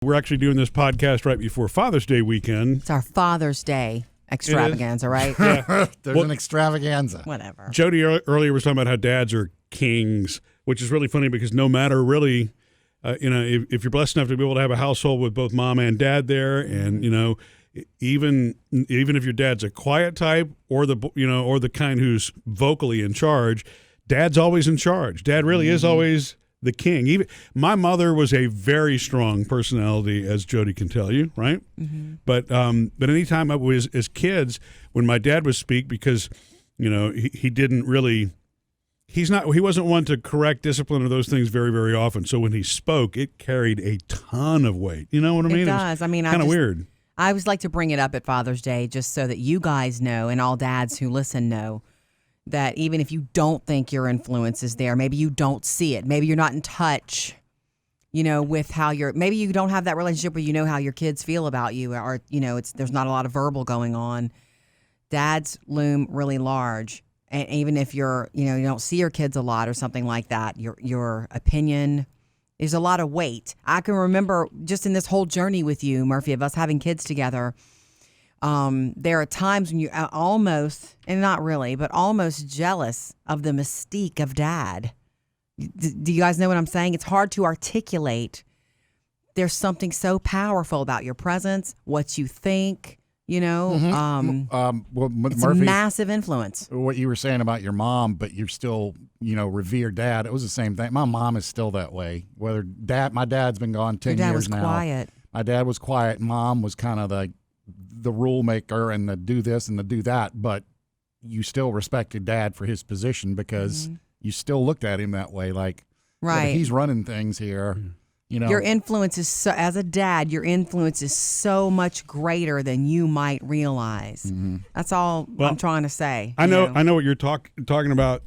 We're actually doing this podcast right before Father's Day weekend. It's our Father's Day extravaganza, right? Yeah. There's an extravaganza. Whatever. Jody earlier was talking about how dads are kings, which is really funny because no matter really, if you're blessed enough to be able to have a household with both mom and dad there, and even if your dad's a quiet type or the kind who's vocally in charge, dad's always in charge. Dad really is always the king. Even my mother was a very strong personality, as Jody can tell you, right? Mm-hmm. But anytime I was as kids, when my dad would speak, because he didn't really, he wasn't one to correct discipline or those things very, very often. So when he spoke, it carried a ton of weight. You know what I mean? It does. Kind of weird. I always like to bring it up at Father's Day just so that you guys know, and all dads who listen know, that even if you don't think your influence is there, maybe you don't see it, maybe you're not in touch, with how maybe you don't have that relationship where how your kids feel about you, or, there's not a lot of verbal going on. Dads loom really large. And even if you don't see your kids a lot or something like that, your opinion is a lot of weight. I can remember just in this whole journey with you, Murphy, of us having kids together, there are times when you almost, and not really, but almost jealous of the mystique of dad. Do you guys know what I'm saying? It's hard to articulate. There's something so powerful about your presence, what you think, Mm-hmm. It's Murphy, a massive influence. What you were saying about your mom, but you're still, revere dad. It was the same thing. My mom is still that way. My dad's been gone 10 Your dad years was now. quiet. My dad was quiet. Mom was kind of the rule maker and the do this and the do that, but you still respected dad for his position because you still looked at him that way. Like, right. Yeah, he's running things here. Your influence is as a dad, your influence is so much greater than you might realize. Mm-hmm. That's all I'm trying to say. I know what you're talking about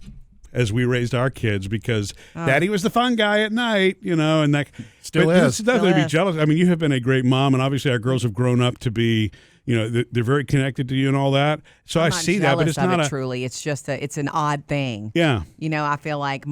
as we raised our kids, because Daddy was the fun guy at night, and that still is. Definitely be jealous. I mean, you have been a great mom, and obviously our girls have grown up to be, they're very connected to you and all that. So I see that, but it's not truly. It's just it's an odd thing. Yeah. I feel like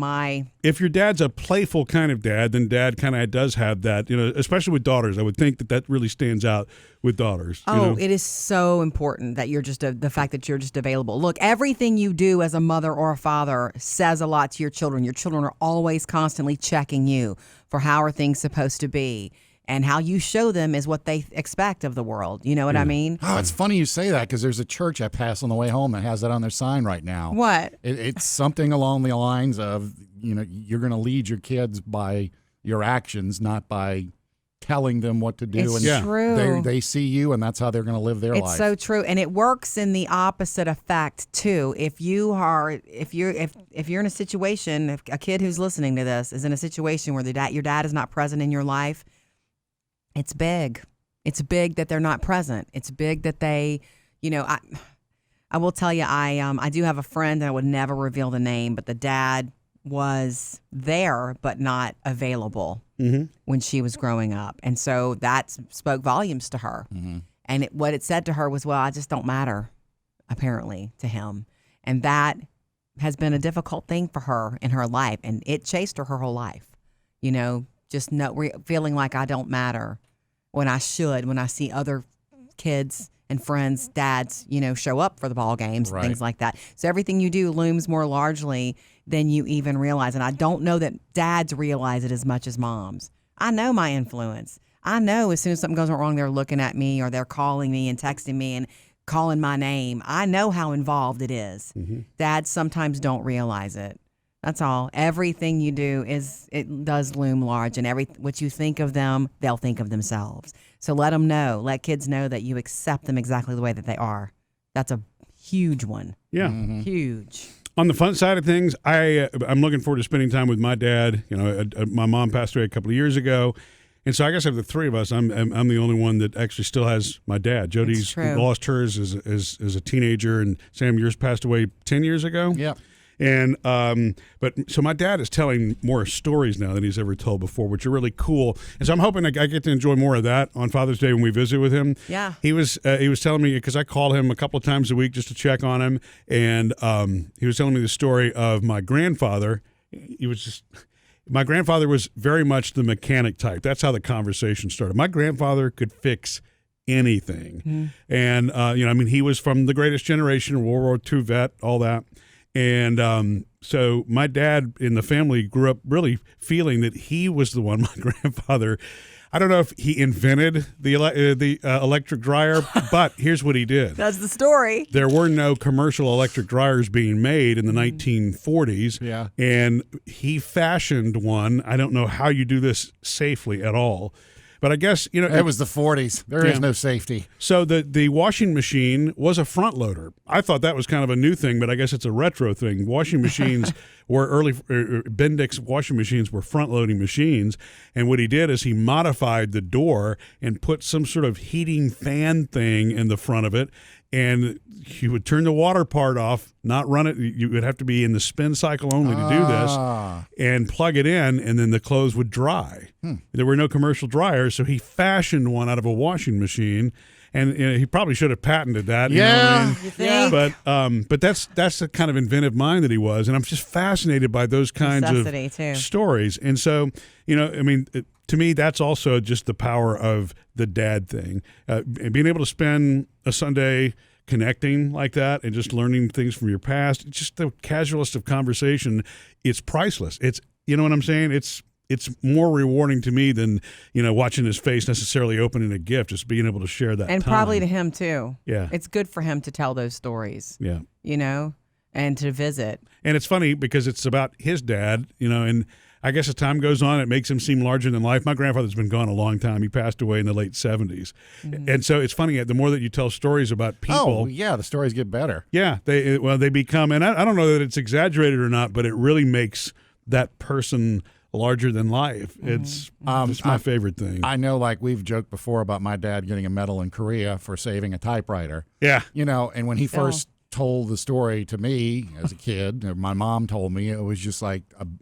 if your dad's a playful kind of dad, then dad kind of does have that, especially with daughters. I would think that really stands out with daughters. It is so important that you're just the fact that you're just available. Look, everything you do as a mother or a father says a lot to your children. Your children are always constantly checking you for how are things supposed to be. And how you show them is what they expect of the world. You know what I mean? Oh, it's funny you say that, because there's a church I pass on the way home that has that on their sign right now. What? It's something along the lines of, you're going to lead your kids by your actions, not by telling them what to do. It's true. They see you, and that's how they're going to live their life. It's so true, and it works in the opposite effect too. If you're in a situation, if a kid who's listening to this is in a situation where your dad is not present in your life, it's big. It's big that they're not present. It's big that they, I will tell you, I do have a friend, and I would never reveal the name, but the dad was there but not available when she was growing up. And so that spoke volumes to her. Mm-hmm. And what it said to her was, well, I just don't matter, apparently, to him. And that has been a difficult thing for her in her life. And it chased her whole life, just feeling like I don't matter when I should, when I see other kids and friends, dads, show up for the ball games, and things like that. So everything you do looms more largely than you even realize. And I don't know that dads realize it as much as moms. I know my influence. I know as soon as something goes wrong, they're looking at me, or they're calling me and texting me and calling my name. I know how involved it is. Mm-hmm. Dads sometimes don't realize it. That's all. Everything you do it does loom large, and what you think of them, they'll think of themselves. So let them know. Let kids know that you accept them exactly the way that they are. That's a huge one. Yeah. Mm-hmm. Huge. On the fun side of things, I'm looking forward to spending time with my dad. My mom passed away a couple of years ago, and so I guess of the three of us, I'm the only one that actually still has my dad. Jody's lost hers as a teenager, and Sam, yours passed away 10 years ago. Yeah. And so my dad is telling more stories now than he's ever told before, which are really cool. And so I'm hoping I get to enjoy more of that on Father's Day when we visit with him. Yeah. He was telling me, because I call him a couple of times a week just to check on him, and he was telling me the story of my grandfather. my grandfather was very much the mechanic type. That's how the conversation started. My grandfather could fix anything. And, he was from the greatest generation, World War II vet, all that. And so my dad in the family grew up really feeling that he was the one, my grandfather. I don't know if he invented the electric dryer, but here's what he did. That's the story. There were no commercial electric dryers being made in the 1940s. Yeah. And he fashioned one. I don't know how you do this safely at all. But I guess, It was the 40s. There is no safety. So the washing machine was a front loader. I thought that was kind of a new thing, but I guess it's a retro thing. Washing machines were Bendix washing machines were front loading machines. And what he did is he modified the door and put some sort of heating fan thing in the front of it. And you would turn the water part off, not run it. You would have to be in the spin cycle only to do this, and plug it in, and then the clothes would dry. There were no commercial dryers, so he fashioned one out of a washing machine, and he probably should have patented that. You know what I mean? You think? But that's the kind of inventive mind that he was, and I'm just fascinated by those kinds Necessity, of too. stories. And so, to me, that's also just the power of the dad thing. Being able to spend a Sunday connecting like that and just learning things from your past, just the casualest of conversation, it's priceless. It's, you know what I'm saying? It's more rewarding to me than, watching his face necessarily opening a gift, just being able to share that And time. probably to him, too. Yeah. It's good for him to tell those stories. Yeah. And to visit. And it's funny because it's about his dad, and I guess as time goes on, it makes him seem larger than life. My grandfather's been gone a long time. He passed away in the late 70s. And so it's funny, the more that you tell stories about people. Oh, yeah, the stories get better. Yeah, they become, and I don't know that it's exaggerated or not, but it really makes that person larger than life. It's my favorite thing. I know, we've joked before about my dad getting a medal in Korea for saving a typewriter. Yeah. And when he first told the story to me as a kid, my mom told me, it was just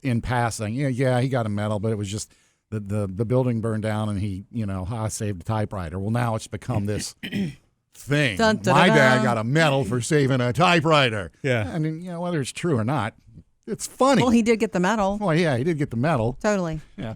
in passing, he got a medal, but it was just the building burned down and he, I saved a typewriter. Well, now it's become this thing. Dun, dun, my dun, dad dun. got a medal for saving a typewriter. Yeah. I mean, whether it's true or not, it's funny. Well, he did get the medal. Well, yeah, he did get the medal. Totally. Yeah.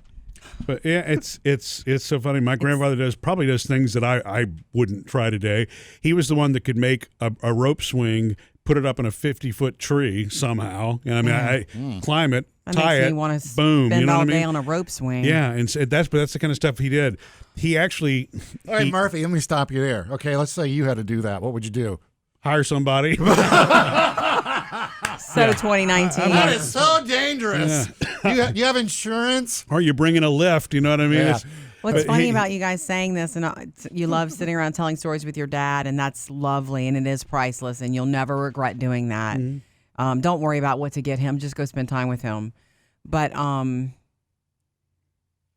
But yeah, it's so funny. My grandfather probably does things that I wouldn't try today. He was the one that could make a rope swing, put it up in a 50-foot tree somehow. And I climb it, That tie makes it, me want to boom. spend You know all what I day mean? on a rope swing. Yeah, and that's the kind of stuff he did. He actually All right, Murphy, let me stop you there. Okay, let's say you had to do that. What would you do? hire somebody. So 2019. That is so dangerous. You have insurance? Or you bring in a lift, you know what I mean? Yeah. What's but funny he- about you guys saying this, and you love sitting around telling stories with your dad, and that's lovely, and it is priceless, and you'll never regret doing that. Don't worry about what to get him; just go spend time with him. But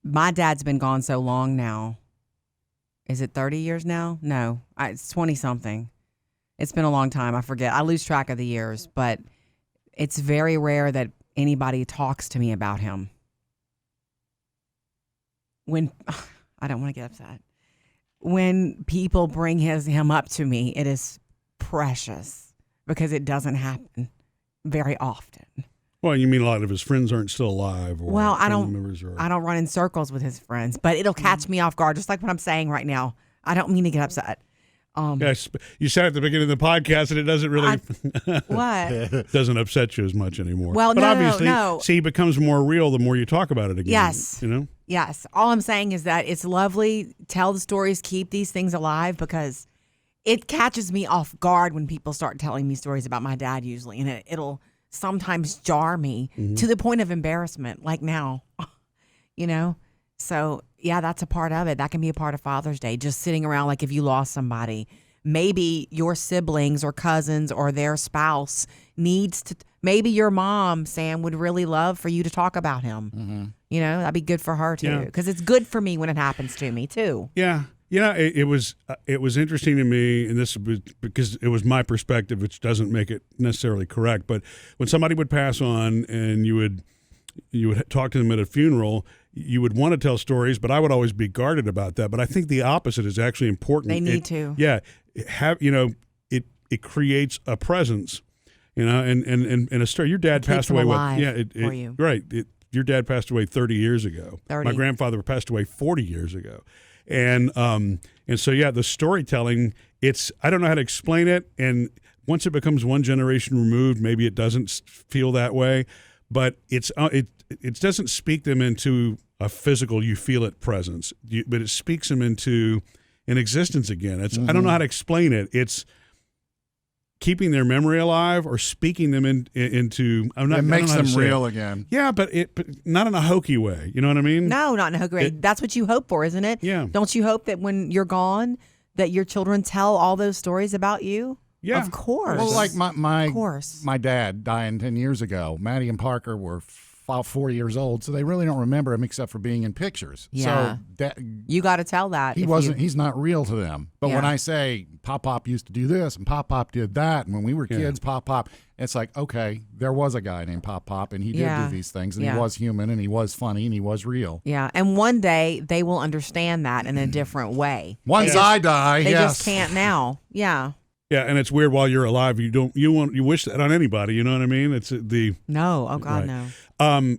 my dad's been gone so long now. Is it 30 years now? No, it's 20 something. It's been a long time. I forget. I lose track of the years, but it's very rare that anybody talks to me about him. When I don't want to get upset. When people bring him up to me, it is precious because it doesn't happen very often. Well, you mean a lot of his friends aren't still alive? Or Well, I family members are- don't run in circles with his friends, but it'll catch me off guard, just like what I'm saying right now. I don't mean to get upset. Yes, you said at the beginning of the podcast that it doesn't really What? doesn't upset you as much anymore. Well, but no, obviously, no. see, it becomes more real the more you talk about it again. Yes. You know? Yes. All I'm saying is that it's lovely. Tell the stories, keep these things alive, because it catches me off guard when people start telling me stories about my dad usually. And it'll sometimes jar me to the point of embarrassment, like now, So, yeah, that's a part of it. That can be a part of Father's Day, just sitting around like if you lost somebody. Maybe your siblings or cousins or their spouse needs to, maybe your mom, Sam, would really love for you to talk about him. That'd be good for her too. Yeah. Because it's good for me when it happens to me too. Yeah. It was interesting to me, and this was because it was my perspective, which doesn't make it necessarily correct. But when somebody would pass on, and you would talk to them at a funeral, you would want to tell stories, but I would always be guarded about that. But I think the opposite is actually important. They need to. Yeah, it creates a presence, and a story. Your dad It keeps passed them away. alive Yeah, for you. Right. your dad passed away 30 years ago. 30. My grandfather passed away 40 years ago. And so, yeah, the storytelling, I don't know how to explain it. And once it becomes one generation removed, maybe it doesn't feel that way. But it doesn't speak them into a physical, you feel it presence, but it speaks them into an existence again. I don't know how to explain it. It's keeping their memory alive or speaking them into. It makes them real again. Yeah, but not in a hokey way. You know what I mean? No, not in a hokey way. That's what you hope for, isn't it? Yeah. Don't you hope that when you're gone, that your children tell all those stories about you? Yeah. Of course. Well, like Of course. my dad dying 10 years ago. Maddie and Parker were 4 years old, so they really don't remember him except for being in pictures. Yeah. So You got to tell that. he's not real to them. But when Yeah. I say Pop used to do this and Pop did that, and when we were kids, Pop, it's like, okay, there was a guy named Pop and he did Yeah. do these things, and Yeah. he was human and he was funny and he was real. Yeah, and one day they will understand that in a different way. Once I die, They yes. just can't now. Yeah. Yeah, and it's weird while you're alive. You wish that on anybody. You know what I mean? It's the No. Oh God, Right. no.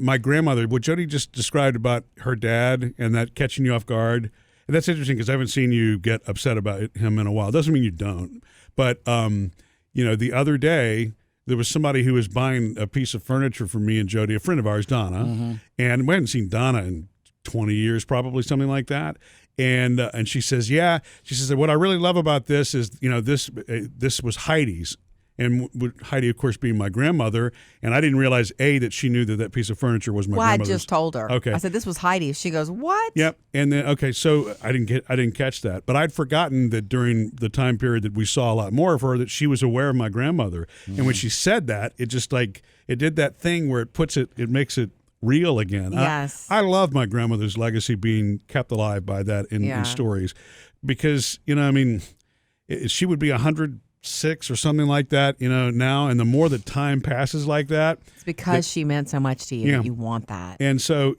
my grandmother. What Jody just described about her dad and that catching you off guard. And that's interesting because I haven't seen you get upset about him in a while. Doesn't mean you don't. But the other day there was somebody who was buying a piece of furniture for me and Jody, a friend of ours, Donna, and we hadn't seen Donna in 20 years, probably something like that. And she says, what I really love about this is, this was Heidi's. And Heidi, of course, being my grandmother, and I didn't realize, that she knew that piece of furniture was my Well, I grandmother's. just told her. Okay. I said this was Heidi's. She goes, "What?" Yep. And then, so I didn't catch that, but I'd forgotten that during the time period that we saw a lot more of her, that she was aware of my grandmother. And when she said that, it just it did that thing where it makes it real again. Yes. I love my grandmother's legacy being kept alive by that in stories, because she would be 106 or something like that, now, and the more that time passes like that, It's because she meant so much to you. Yeah. That you want that. and so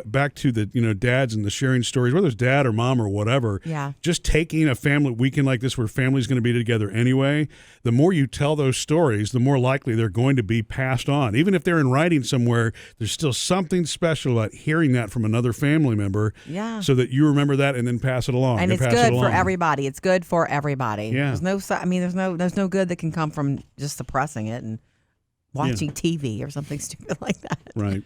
back to the dads and the sharing stories, whether it's dad or mom or whatever. Yeah. Just taking a family weekend like this where family's going to be together anyway, the more you tell those stories, the more likely they're going to be passed on. Even if they're in writing somewhere, there's still something special about hearing that from another family member. Yeah. So that you remember that and then pass it along. And it's pass it good for along. everybody. It's good for everybody. Yeah. There's no good that can come from just suppressing it and watching TV or something stupid like that. Right.